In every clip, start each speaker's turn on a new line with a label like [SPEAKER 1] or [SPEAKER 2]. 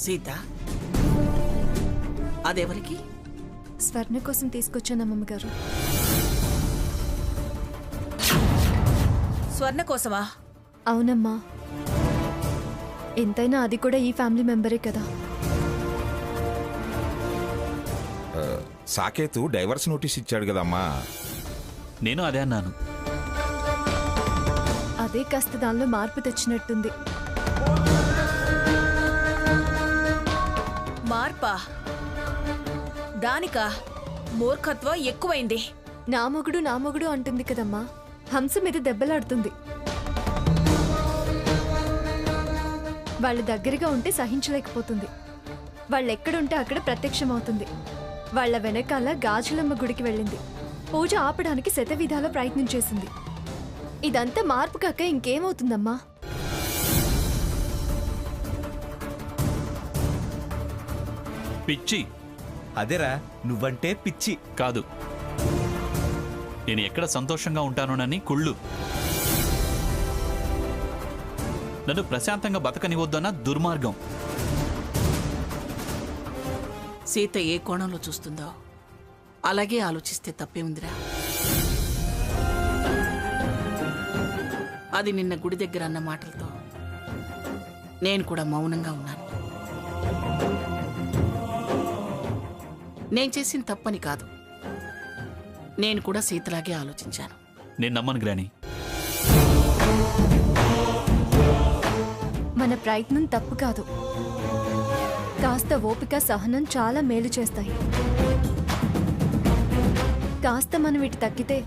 [SPEAKER 1] సీత, అదెవరికి?
[SPEAKER 2] స్వర్ణ కోసం తీసుకొచ్చాను అమ్మగారు.
[SPEAKER 1] స్వర్ణ కోసమా?
[SPEAKER 2] అవునమ్మా, ఎంతైనా అది కూడా ఈ ఫ్యామిలీ మెంబరే కదా.
[SPEAKER 3] సాకేతు డైవర్స్ నోటీస్ ఇచ్చాడు కదమ్మా.
[SPEAKER 4] నేను అదే అన్నాను.
[SPEAKER 2] అదే కాస్త దానిలో మార్పు తెచ్చినట్టుంది.
[SPEAKER 1] మార్పా? దానికా? మూర్ఖత్వం ఎక్కువైంది.
[SPEAKER 2] నా మొగుడు అంటుంది కదమ్మా, హంస మీద దెబ్బలాడుతుంది. వాళ్ళ దగ్గరగా ఉంటే సహించలేకపోతుంది. వాళ్ళెక్కడుంటే అక్కడ ప్రత్యక్షమవుతుంది. వాళ్ళ వెనకాల గాజులమ్మ గుడికి వెళ్ళింది. పూజ ఆపడానికి శతవిధాల ప్రయత్నం చేసింది. ఇదంతా మార్పు కాక ఇంకేమవుతుందమ్మా?
[SPEAKER 4] పిచ్చి.
[SPEAKER 5] అదేరా, నువ్వంటే పిచ్చి
[SPEAKER 4] కాదు, నేను ఎక్కడ సంతోషంగా ఉంటానోనని కుళ్ళు. నన్ను ప్రశాంతంగా బతకనివద్దన్న దుర్మార్గం.
[SPEAKER 1] సీత ఏ కోణంలో చూస్తుందో అలాగే ఆలోచిస్తే తప్పే ఉందిరా. అది నిన్న గుడి దగ్గర అన్న మాటలతో నేను కూడా మౌనంగా ఉన్నాను. నేను చేసిన తప్పని కాదు, నేను కూడా సీతలాగే ఆలోచించాను.
[SPEAKER 4] నేను నమ్మను గ్రాని.
[SPEAKER 2] మన ప్రయత్నం తప్పు కాదు. కాస్త ఓపిక, సహనం చాలా మేలు చేస్తాయి. కాస్త మనం ఇటు తగ్గితే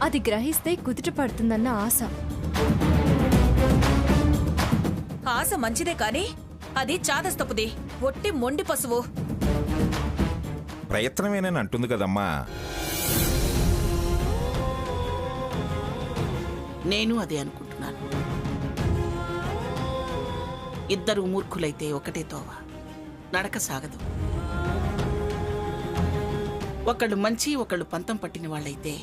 [SPEAKER 2] అది గ్రహిస్తే కుదుట పడుతుందన్న ఆశ.
[SPEAKER 1] ఆశ మంచిదే కాని అది చాదస్తపుది, ఒట్టి మొండి పశువు.
[SPEAKER 3] ప్రయత్నమేనని అంటుంది కదమ్మా.
[SPEAKER 1] నేను అదే అనుకుంటున్నాను. ఇద్దరు మూర్ఖులైతే ఒకటే తోవ, నడక సాగదు. ఒకళ్ళు మంచి, ఒకళ్ళు పంతం పట్టిన వాళ్ళైతే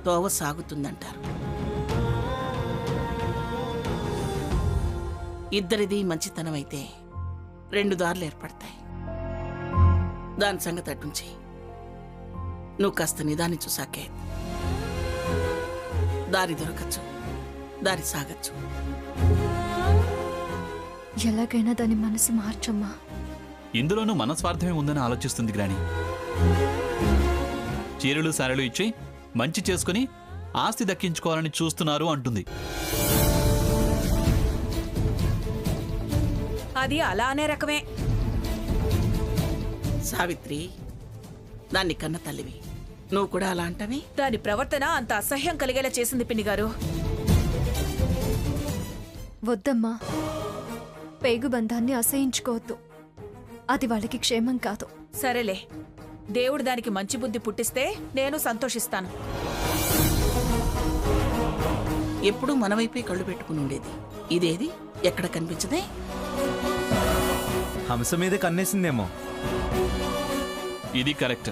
[SPEAKER 1] తోవ సాగుతుందంటారు. ఇద్దరిది మంచితనం అయితే రెండు దారులు ఏర్పడతాయి. దాని సంగతి అటుంచి నువ్వు కాస్త నిదానించు సాకేత్. దారి దొరకచ్చు, దారి సాగచ్చు.
[SPEAKER 2] ఎలాగైనా దాని మనసు మార్చమ్మా.
[SPEAKER 4] ఇందులోనూ మన స్వార్థమే ఉందని ఆలోచిస్తుంది గ్రాని. చీరలు సారెలు ఇచ్చి మంచి చేసుకుని ఆస్తి దక్కించుకోవాలని చూస్తున్నారు అంటుంది.
[SPEAKER 1] అది అలా అనే రకమే. సావిత్రి, దాన్ని కన్న తల్లివి, నువ్వు కూడా అలా అంటవి? దాని ప్రవర్తన అంత అసహ్యం కలిగేలా చేసింది పిన్ని గారు.
[SPEAKER 2] వద్దమ్మా, పేగు బంధాన్ని అసహించుకోవద్దు. అది వాళ్ళకి క్షేమం కాదు.
[SPEAKER 1] సరేలే, దేవుడు దానికి మంచి బుద్ధి పుట్టిస్తే నేను సంతోషిస్తాను. ఎప్పుడూ మన వైపే కళ్ళు పెట్టుకుని ఉండేది, ఇదేది ఎక్కడ కనిపించదే?
[SPEAKER 5] హంస మీద కన్నేసిందేమో.
[SPEAKER 4] ఇది కరెక్ట్.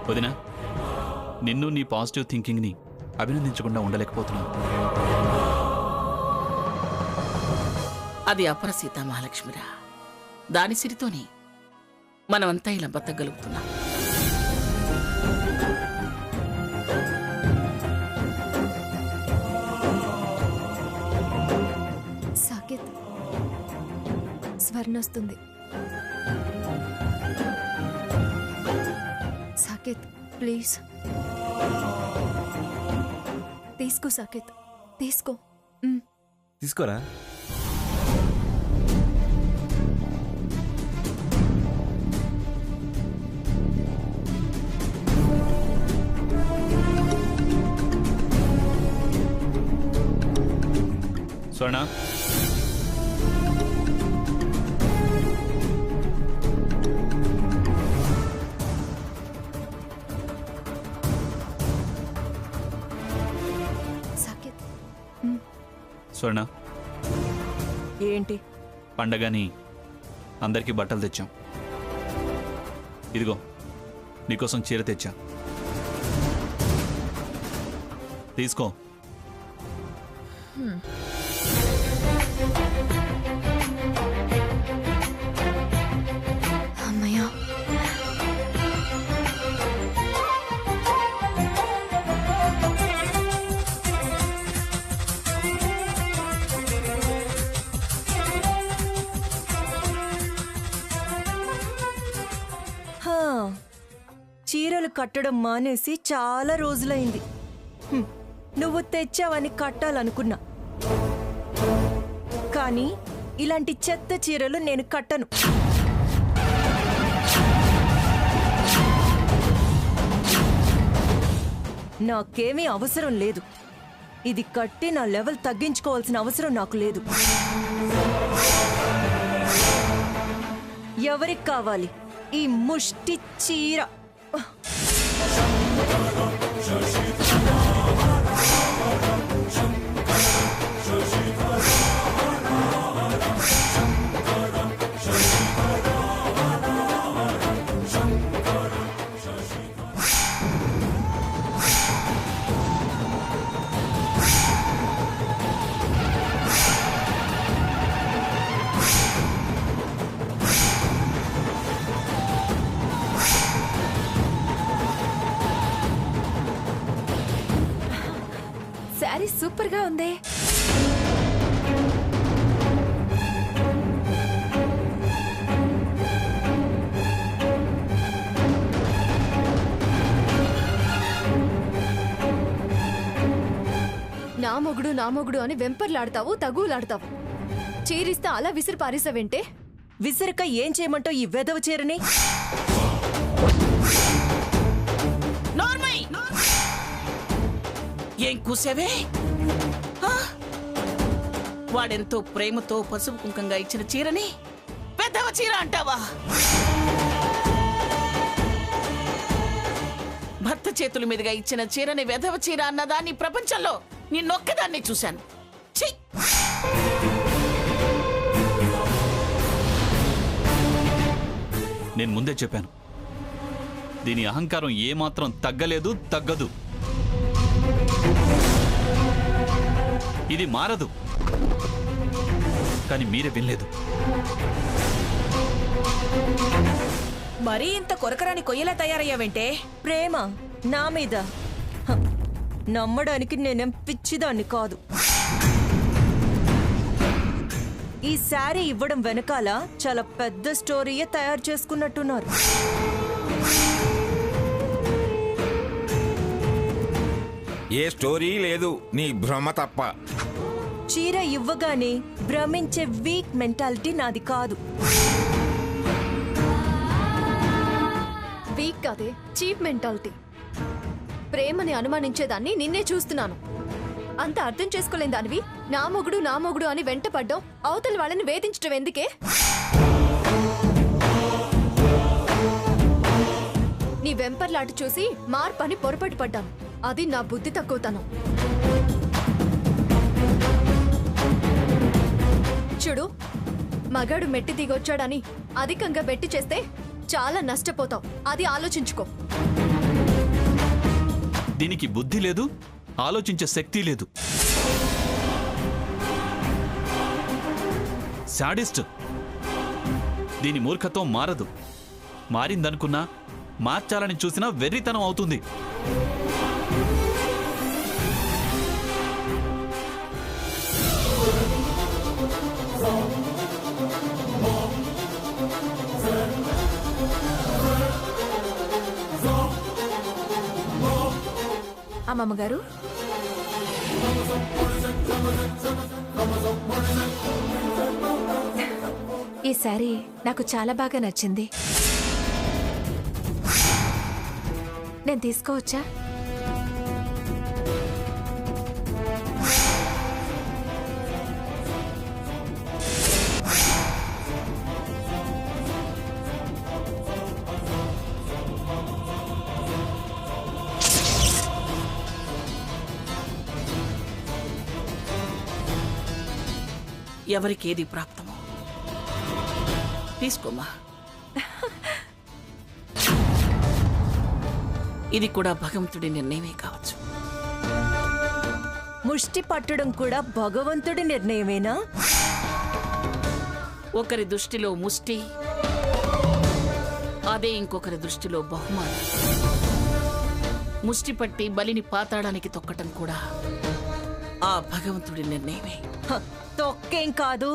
[SPEAKER 4] వదినా, నిన్ను నీ పాజిటివ్ థింకింగ్ని అభినందించకుండా ఉండలేకపోతున్నాను.
[SPEAKER 1] అది అపర సీతా మహాలక్ష్మిరా. దాని సిరితోనే మనమంతా ఇలా బతకగలుగుతున్నాం.
[SPEAKER 2] సాకేత్, స్వర్ణ వస్తుంది. సాకేత్ ప్లీజ్ తీసుకో. సాకేత్ తీసుకో.
[SPEAKER 5] తీసుకోరా.
[SPEAKER 4] స్వర్ణ,
[SPEAKER 2] సాకేత్.
[SPEAKER 4] స్వర్ణ,
[SPEAKER 1] ఏంటి?
[SPEAKER 4] పండగని అందరికీ బట్టలు తెచ్చాం. ఇదిగో నీకోసం చీర తెచ్చా, తీసుకో.
[SPEAKER 2] అమ్మయ్య.
[SPEAKER 6] హా, చీరలు కట్టడం మానేసి చాలా రోజులైంది. నువ్వు తెచ్చావని కట్టాలనుకున్నా, కానీ ఇలాంటి చెత్త చీరలు నేను కట్టను. నాకేమీ అవసరం లేదు. ఇది కట్టి నా లెవెల్ తగ్గించుకోవాల్సిన అవసరం నాకు లేదు. ఎవరికి కావాలి ఈ ముష్టి చీర?
[SPEAKER 2] శారీ సూపర్ గా ఉంది. నా మొగుడు అని వెంపర్లాడతావు, తగులాడతావు. చీరిస్తే అలా విసిరి పారేసావేంటే?
[SPEAKER 6] విసరక ఏం చేయమంటావు ఈ వెధవ చీరని?
[SPEAKER 1] నార్మల్ ఏం కూసేవే? వాడెంతో ప్రేమతో పసుపు కుంకంగా ఇచ్చిన చీరని పెద్దవ చీర అంటావా? భర్త చేతుల మీదుగా ఇచ్చిన చీరని వెధవ చీర అన్నదాన్ని ప్రపంచంలో నిన్నొక్కదాన్ని చూశాను. ఛీ!
[SPEAKER 4] నేను ముందే చెప్పాను, దీని అహంకారం ఏమాత్రం తగ్గలేదు, తగ్గదు. ఇది మారదు. కానీ మీరే వినలేదు.
[SPEAKER 1] మరీ ఇంత కొరకరాని కొయ్యలా తయారయ్యావంటే?
[SPEAKER 6] ప్రేమ నా మీద? హ, నమ్మడానికి నేనేం పిచ్చిదాన్ని కాదు. ఈ శారీ ఇవ్వడం వెనకాల చాలా పెద్ద స్టోరీయే తయారు చేసుకున్నట్టున్నారు.
[SPEAKER 3] ఏ స్టోరీ లేదు, నీ భ్రమ తప్ప.
[SPEAKER 6] చీర ఇవ్వగానే భ్రమించే వీక్ మెంటాలిటీ నాది కాదు.
[SPEAKER 2] వీక్ కాదే, చీప్ మెంటాలిటీ. ప్రేమని అనుమానించేదాన్ని నిన్నే చూస్తున్నాను. అంత అర్థం చేసుకోలేని దానివి నా మొగుడు అని వెంటపడ్డం, అవతల వాళ్ళని వేధించడం ఎందుకే? నీ వెంపర్లాట చూసి మార్పని పొరపాటు పడ్డాను. అది నా బుద్ధి తక్కువతనం. చూడు, మగాడు మెట్టి దిగొచ్చాడని అధికంగా బెట్టి చేస్తే చాలా నష్టపోతావు. అది ఆలోచించుకో.
[SPEAKER 4] దీనికి బుద్ధి లేదు, ఆలోచించే శక్తి లేదు. శాడిస్ట్. దీని మూర్ఖత్వం మారదు. మారిందనుకున్నా, మార్చాలని చూసినా వెర్రితనం అవుతుంది.
[SPEAKER 2] అమ్మమ్మ గారు, ఈ శారీ నాకు చాలా బాగా నచ్చింది. నేను తీసుకోవచ్చా?
[SPEAKER 1] ఎవరికేది ప్రాప్తమో తీసుకోమా. ఇది కూడా భగవంతుడి నిర్ణయమే కావచ్చు.
[SPEAKER 6] ముష్టి పట్టడం కూడా భగవంతుడి నిర్ణయమేనా?
[SPEAKER 1] ఒకరి దృష్టిలో ముష్టి, అదే ఇంకొకరి దృష్టిలో బహుమానం. ముష్టి పట్టి బలిని పాతాడానికి తొక్కటం కూడా ఆ భగవంతుడి నిర్ణయమే.
[SPEAKER 6] హ, తొక్కేం కాదు.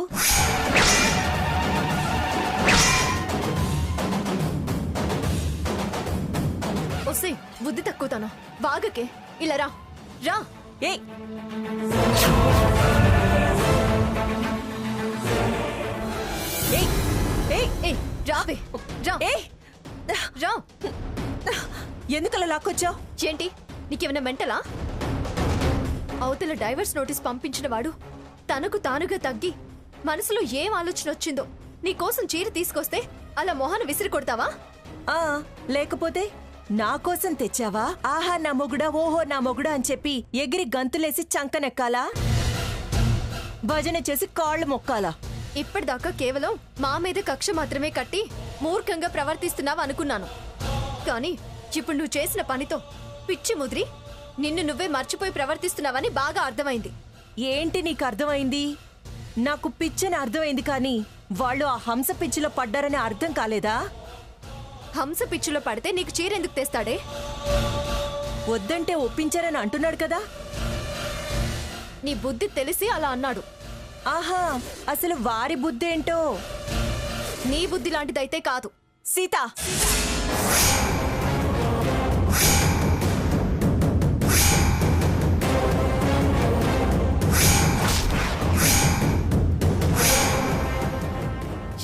[SPEAKER 2] ఒసే బుద్ధి తక్కువతాను, బాగకే. ఇలా రా రా.
[SPEAKER 6] ఏయ్, ఏయ్, ఏయ్,
[SPEAKER 2] ఏయ్ రావే, రా
[SPEAKER 6] ఏయ్,
[SPEAKER 2] రా.
[SPEAKER 6] ఎందుకలా లాక్కొచ్చావు?
[SPEAKER 2] ఏంటి నీకేమైనా మెంటలా? అవతల డైవర్స్ నోటీస్ పంపించిన వాడు తనకు తానుగా తగ్గి మనసులో ఏం ఆలోచన వచ్చిందో నీకోసం చీర తీసుకొస్తే అలా మొహాన విసిరి కొడతావా?
[SPEAKER 6] లేకపోతే నా కోసం తెచ్చావా? ఆహా నా మొగుడా, ఓహో నా మొగుడా అని చెప్పి ఎగిరి గంతులేసి చంకనెక్కాలా? భజన చేసి కాళ్ళు మొక్కాలా?
[SPEAKER 2] ఇప్పటిదాకా కేవలం మా మీద కక్ష మాత్రమే కట్టి మూర్ఖంగా ప్రవర్తిస్తున్నావు అనుకున్నాను. కానీ ఇప్పుడు నువ్వు చేసిన పనితో పిచ్చి ముదిరి నిన్ను నువ్వే మర్చిపోయి ప్రవర్తిస్తున్నావని బాగా అర్థమైంది.
[SPEAKER 6] ఏంటి నీకు అర్థమైంది? నాకు పిచ్చని అర్థమైంది, కానీ వాళ్ళు ఆ హంస పిచ్చిలో పడ్డారని అర్థం కాలేదా?
[SPEAKER 2] హంస పిచ్చిలో పడితే నీకు చీర ఎందుకు తెస్తాడే?
[SPEAKER 6] వద్దంటే ఒప్పించారని అంటున్నాడు కదా.
[SPEAKER 2] నీ బుద్ధి తెలిసి అలా అన్నాడు.
[SPEAKER 6] ఆహా, అసలు వారి బుద్ధి ఏంటో.
[SPEAKER 2] నీ బుద్ధి లాంటిదైతే కాదు.
[SPEAKER 6] సీత,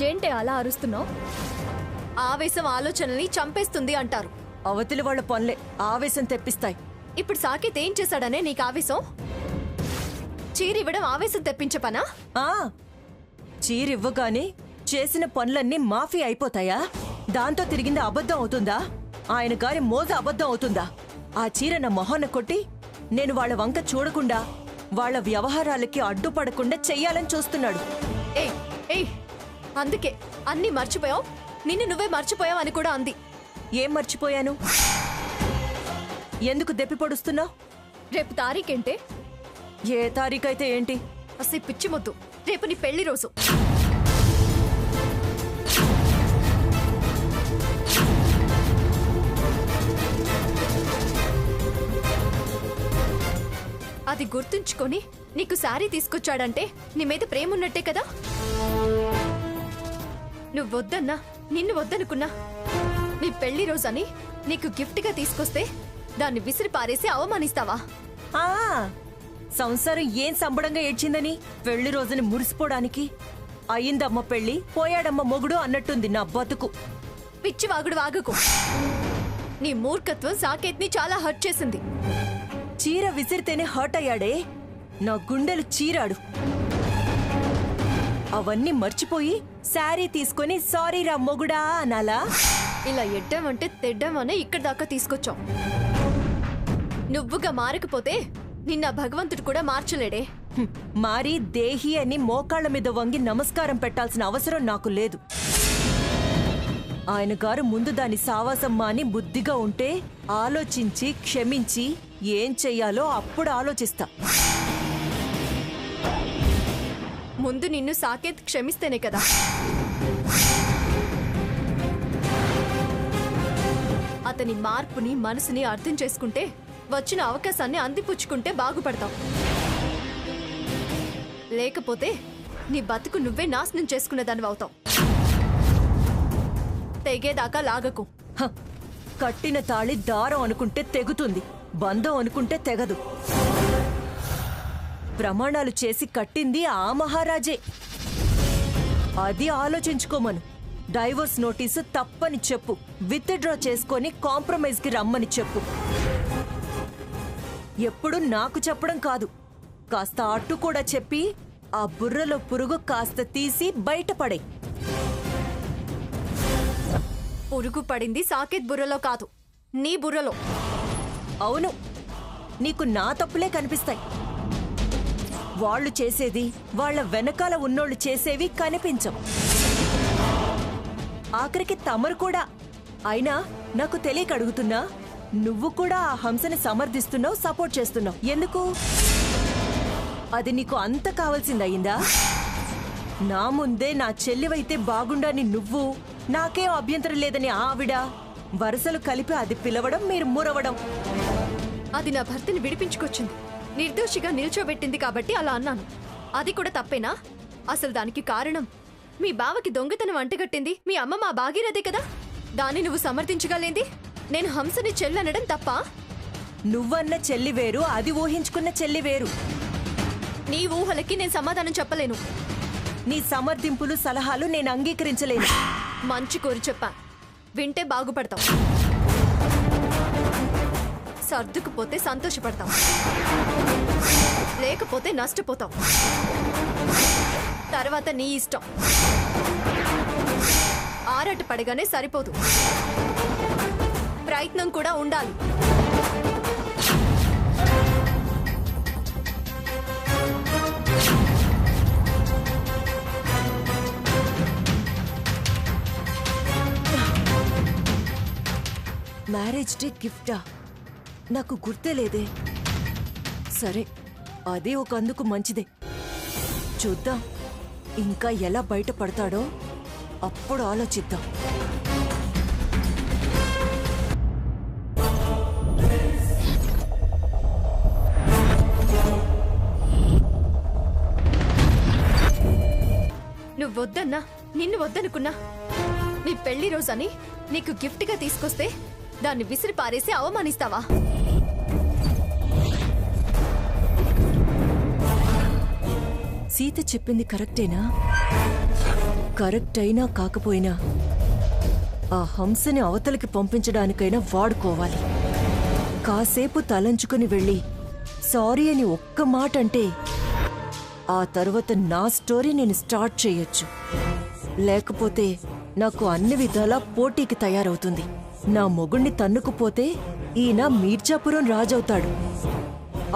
[SPEAKER 2] ఏంటే అలా అరుస్తున్నావు? ఆవేశం ఆలోచనల్ని చంపేస్తుంది అంటారు.
[SPEAKER 6] అవతలి వాళ్ళ పనులే ఆవేశం తెప్పిస్తాయి.
[SPEAKER 2] ఇప్పుడు సాకేత్ ఏం చేశాడనే నీకు ఆవేశం? చీరివ్వడం ఆవేశం తెప్పించే పనా?
[SPEAKER 6] చీరివ్వగానే చేసిన పనులన్నీ మాఫీ అయిపోతాయా? దాంతో తిరిగింది అబద్ధం అవుతుందా? ఆయన గారి మోజ అబద్ధం అవుతుందా? ఆ చీర నా మొహాన్న కొట్టి నేను వాళ్ళ వంక చూడకుండా వాళ్ళ వ్యవహారాలకి అడ్డుపడకుండా చెయ్యాలని చూస్తున్నాడు.
[SPEAKER 2] ఏయ్ ఏయ్, అందుకే అన్నీ మర్చిపోయావు, నిన్ను నువ్వే మర్చిపోయావు అని కూడా అంది.
[SPEAKER 6] ఏం మర్చిపోయాను? ఎందుకు దెప్పి పొడుస్తున్నావు?
[SPEAKER 2] రేపు తారీఖేంటే?
[SPEAKER 6] ఏ తారీఖైతే ఏంటి?
[SPEAKER 2] అసలు పిచ్చి మొద్దు, రేపు నీ పెళ్లి రోజు. అది గుర్తుంచుకొని నీకు శారీ తీసుకొచ్చాడంటే నీ మీద ప్రేమ ఉన్నట్టే కదా. నువ్వు వద్దన్నా, నిన్ను వద్దనుకున్నా, నీ పెళ్లి రోజని నీకు గిఫ్ట్గా తీసుకొస్తే దాన్ని విసిరి పారేసి అవమానిస్తావా?
[SPEAKER 6] సంసారం ఏం సంబడంగా ఏడ్చిందని పెళ్లి రోజుని మురిసిపోవడానికి? అయిందమ్మ పెళ్లి, పోయాడమ్మ మొగుడు అన్నట్టుంది నా బతుకు.
[SPEAKER 2] పిచ్చి వాగుడు వాగకు. నీ మూర్ఖత్వం సాకేత్ని చాలా హర్ట్ చేసింది.
[SPEAKER 6] చీర విసిరితేనే హర్ట్ అయ్యాడే, నా గుండెలు చీరాడు. అవన్నీ మర్చిపోయి శారీ తీసుకొని సారీ రా మొగుడా అనాలా?
[SPEAKER 2] ఇలా ఎడ్డామంటే తెడ్డామనే ఇక్కడి దాకా తీసుకొచ్చాం. నువ్వుగా మారకపోతే నిన్న భగవంతుడు కూడా మార్చలేడే.
[SPEAKER 6] మారి దేహి అని మోకాళ్ల మీద వంగి నమస్కారం పెట్టాల్సిన అవసరం నాకు లేదు. ఆయన గారు ముందు దాని సావాసం మాని బుద్ధిగా ఉంటే ఆలోచించి క్షమించి ఏం చెయ్యాలో అప్పుడు ఆలోచిస్తా.
[SPEAKER 2] ముందు నిన్ను సాకేత్ క్షమిస్తేనే కదా. అతని మార్పుని మనసుని అర్థం చేసుకుంటే వచ్చిన అవకాశాన్ని అందిపుచ్చుకుంటే బాగుపడతావు. లేకపోతే నీ బతుకు నువ్వే నాశనం చేసుకునేదాన్ని అవుతావు. తెగేదాకా లాగకు.
[SPEAKER 6] కట్టిన తాళి దారం అనుకుంటే తెగుతుంది, బంధం అనుకుంటే తెగదు. ప్రమాణాలు చేసి కట్టింది ఆ మహారాజే. అది ఆలోచించుకోమను. డైవోర్స్ నోటీసు తప్పని చెప్పు, విత్డ్రా చేసుకొని కాంప్రమైజ్కి రమ్మని చెప్పు. ఎప్పుడు నాకు చెప్పడం కాదు, కాస్త అట్టు కూడా చెప్పి ఆ బుర్రలో పురుగు కాస్త తీసి బయటపడే.
[SPEAKER 2] పురుగు పడింది సాకేత్ బుర్రలో కాదు, నీ బుర్రలో.
[SPEAKER 6] అవును, నీకు నా తప్పులే కనిపిస్తాయి. వాళ్ళు చేసేది, వాళ్ళ వెనకాల ఉన్నోళ్ళు చేసేవి కనిపించవు. ఆఖరికి తమరు కూడా. అయినా నాకు తెలియక అడుగుతున్నా, నువ్వు కూడా ఆ హంసని సమర్థిస్తున్నావు, సపోర్ట్ చేస్తున్నావు. ఎందుకు? అది నీకు అంత కావాల్సిందయ్యిందా? నా ముందే నా చెల్లివైతే బాగుండని నువ్వు, నాకేం అభ్యంతరం లేదని ఆవిడ, వరుసలు కలిపి అది పిలవడం, మీరు మురవడం.
[SPEAKER 2] అది నా భర్తని విడిపించుకొచ్చింది, నిర్దోషిగా నిల్చోబెట్టింది కాబట్టి అలా అన్నాను. అది కూడా తప్పేనా? అసలు దానికి కారణం మీ బావకి దొంగతనం అంటగట్టింది మీ అమ్మ మా భాగీరథే కదా. దాన్ని నువ్వు సమర్థించగలేంది? నేను హంసని చెల్లనడం తప్ప?
[SPEAKER 6] నువ్వన్న చెల్లి వేరు, అది ఊహించుకున్న చెల్లి వేరు.
[SPEAKER 2] నీ ఊహలకి నేను సమాధానం చెప్పలేను.
[SPEAKER 6] నీ సమర్థింపులు సలహాలు నేను అంగీకరించలేను.
[SPEAKER 2] మంచి కోరి చెప్పా, వింటే బాగుపడతాం, సర్దుకుపోతే సంతోషపడతాం, లేకపోతే నష్టపోతాం. తర్వాత నీ ఇష్టం. ఆరాట పడగానే సరిపోదు, ప్రయత్నం కూడా ఉండాలి.
[SPEAKER 6] మ్యారేజ్ డే గిఫ్టా? నాకు గుర్తే లేదే. సరే, అదే ఒక అందుకు మంచిదే. చూద్దాం, ఇంకా ఎలా బయటపడతాడో అప్పుడు ఆలోచిద్దాం.
[SPEAKER 2] నువ్వు వద్దన్నా, నిన్ను వద్దనుకున్నా, నీ పెళ్లి రోజని నీకు గిఫ్ట్గా తీసుకొస్తే దాన్ని విసిరి పారేసి అవమానిస్తావా?
[SPEAKER 6] సీత చెప్పింది కరెక్టేనా? కరెక్ట్ అయినా కాకపోయినా ఆ హంసని అవతలికి పంపించడానికైనా వాడుకోవాలి. కాసేపు తలంచుకుని వెళ్ళి సారీ అని ఒక్క మాట అంటే ఆ తర్వాత నా స్టోరీ నేను స్టార్ట్ చేయొచ్చు. లేకపోతే నాకు అన్ని విధాలా పోటీకి తయారవుతుంది. నా మొగుణ్ణి తన్నుకుపోతే ఈయన మీర్జాపురం రాజవుతాడు.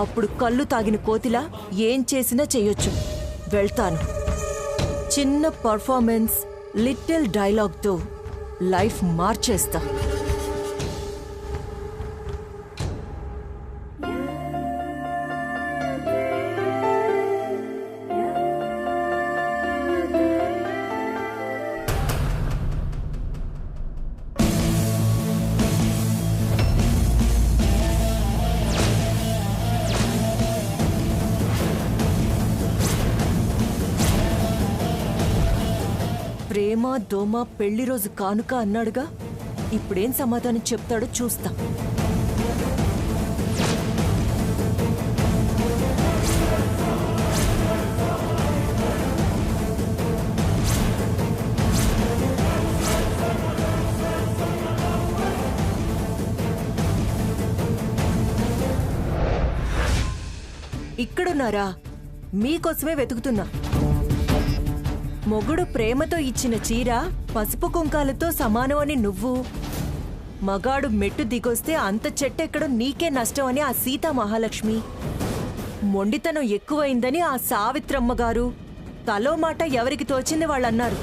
[SPEAKER 6] అప్పుడు కళ్ళు తాగిన కోతిలా ఏం చేసినా చెయ్యొచ్చు. వెళ్తాను. చిన్న పర్ఫార్మెన్స్, లిటిల్ డైలాగ్తో లైఫ్ మార్చేస్తా. ప్రేమ దోమ పెళ్లి రోజు కానుక అన్నాడుగా, ఇప్పుడేం సమాధానం చెప్తాడో చూస్తా. ఇక్కడున్నారా? మీకోసమే వెతుకుతున్నా. మొగుడు ప్రేమతో ఇచ్చిన చీర పసుపు కుంకాలతో సమానం అని నువ్వు, మగాడు మెట్టు దిగొస్తే అంత చెట్టెక్కడం నీకే నష్టం అని ఆ సీతా మహాలక్ష్మి, మొండితనం ఎక్కువైందని ఆ సావిత్రమ్మగారు, తలో మాట ఎవరికి తోచింది వాళ్ళన్నారు.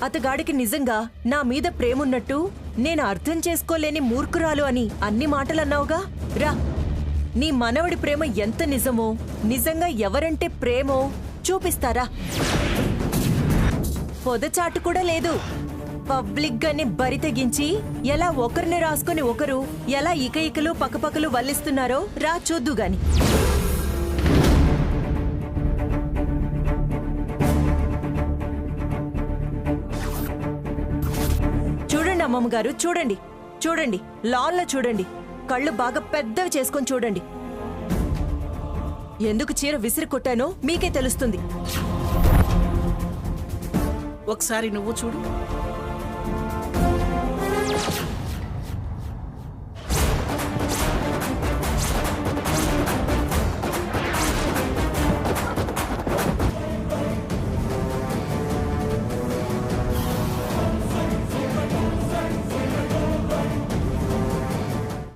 [SPEAKER 6] అతగాడికి నిజంగా నా మీద ప్రేమున్నట్టు నేను అర్థం చేసుకోలేని మూర్ఖురాలు అని అన్ని మాటలన్నావుగా. రా, నీ మనవడి ప్రేమ ఎంత నిజమో, నిజంగా ఎవరంటే ప్రేమో చూపిస్తారా? పొదచాటు కూడా లేదు. పబ్లిక్ గానే బరి తెగించి ఎలా ఒకరిని రాసుకుని ఒకరు ఎలా ఇకలు పక్కపక్కలు వల్లిస్తున్నారో రా చూద్దు గాని. చూడండి అమ్మమ్మగారు, చూడండి చూడండి, లాన్లో చూడండి. కళ్ళు బాగా పెద్దవి చేసుకొని చూడండి. ఎందుకు చీర విసిరి కొట్టానో మీకే తెలుస్తుంది.
[SPEAKER 1] ఒకసారి నువ్వు చూడు.